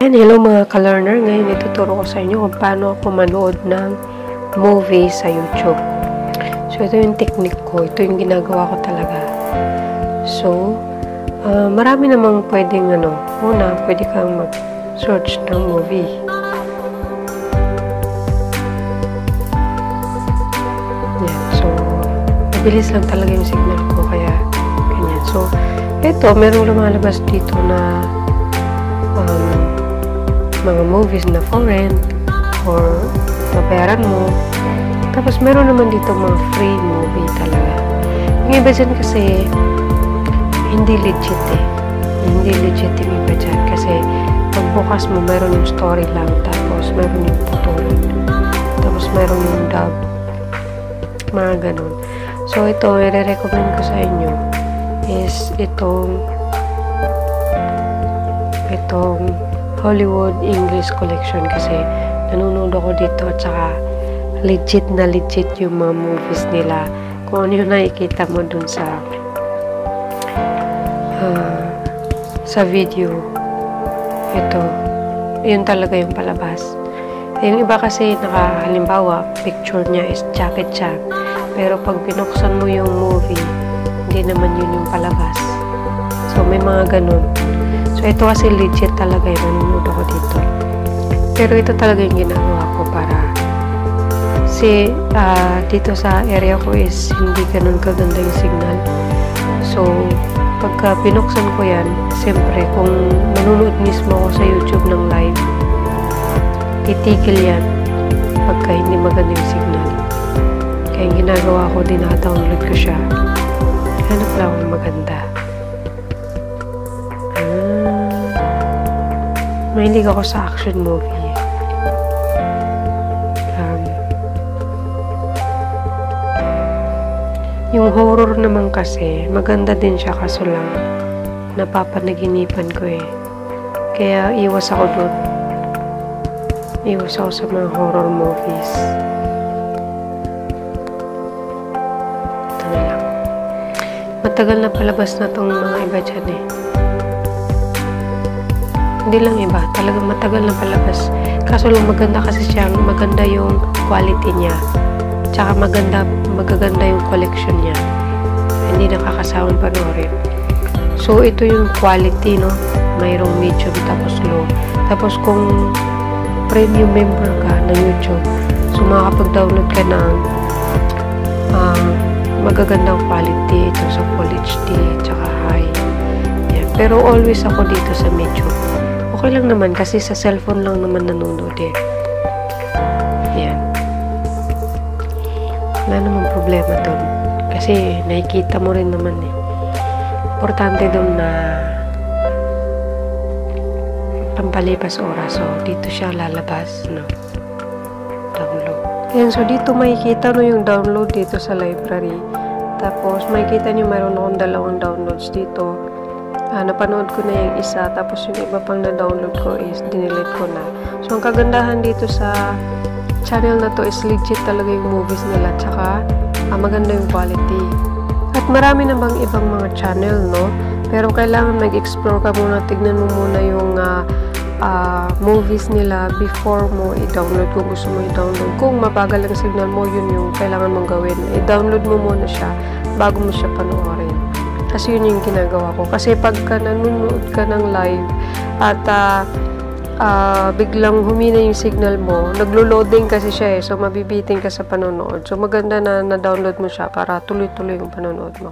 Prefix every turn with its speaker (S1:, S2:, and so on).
S1: Hello mga ka-learner, ngayon ituturo ko sa inyo kung paano ako manood ng movie sa YouTube. So ito yung technique ko, ito yung ginagawa ko talaga. So, marami namang pwedeng una, pwede kang mag-search ng movie. Yan, so, mabilis lang talaga yung signal ko, kaya ganyan. So, ito, merong lumalabas dito na mga movies na for rent or mabayaran mo. Tapos meron naman dito mga free movie talaga. Yung iba dyan kasi hindi legit hindi legit yung iba dyan kasi pagbukas mo meron yung story lang, tapos meron yung putol, tapos meron yung dub, mga ganun. So ito, i-recommend ko sa inyo is itong Hollywood English Collection kasi nanonood ako dito at saka legit na legit yung mga movies nila. Kung ano yung nakikita mo dun sa video, ito, yun talaga yung palabas. Yung iba kasi halimbawa, picture niya is jacket siya, pero pag binuksan mo yung movie, hindi naman yun yung palabas. So may mga ganun. So, ito kasi legit talaga yung nanonood ako dito. Pero ito talaga yung ginagawa ko para kasi dito sa area ko is hindi ganun kaganda yung signal. So, pagka binuksan ko yan, siyempre, kung nanonood mismo ako sa YouTube ng live, titigil yan pagka hindi maganda yung signal. Kaya yung ginagawa ko, dina-download ko siya. Hanap lang ako maganda. Mahilig ako sa action movie. Yung horror naman kasi, maganda din siya kaso lang napapanaginipan ko eh. Kaya iwas ako doon. Iwas ako sa mga horror movies. Ito na lang. Matagal na palabas na tong mga iba dyan eh. Hindi lang iba, talagang matagal na palabas. Kaso lang maganda kasi siya, maganda yung quality niya. Tsaka magaganda yung collection niya. Hindi nakakasawang panoorin. So, ito yung quality, no? Mayroong medium tapos low. Tapos kung premium member ka ng YouTube, so makakapag-download ka ng magagandang quality. Ito sa Full HD, tsaka high. Yan. Pero always ako dito sa medium. Okay lang naman kasi sa cellphone lang naman nanonood eh. Yan. Wala namang problema doon. Kasi nakikita mo rin naman eh. Importante doon na pampalipas oras. So, dito siya lalabas. No? Download. Yan. So, dito makikita no yung download dito sa library. Tapos, makikita nyo mayroon akong dalawang downloads dito. Napanood ko na yung isa, tapos yung iba pang na-download ko is dinelete ko na. So, ang kagandahan dito sa channel na to is legit talaga yung movies nila, tsaka maganda yung quality. At marami na bang ibang mga channel, no? Pero kailangan mag-explore ka muna, tignan mo muna yung movies nila before mo i-download kung gusto mo i-download. Kung mabagal ang signal mo, yun yung kailangan mong gawin. I-download mo muna siya bago mo siya panoorin. Kasi yun yung ginagawa ko. Kasi pagka nanonood ka ng live at biglang humina yung signal mo, naglo-loading kasi siya eh. So, mabibiting ka sa panonood. So, maganda na na-download mo siya para tuloy-tuloy yung panonood mo.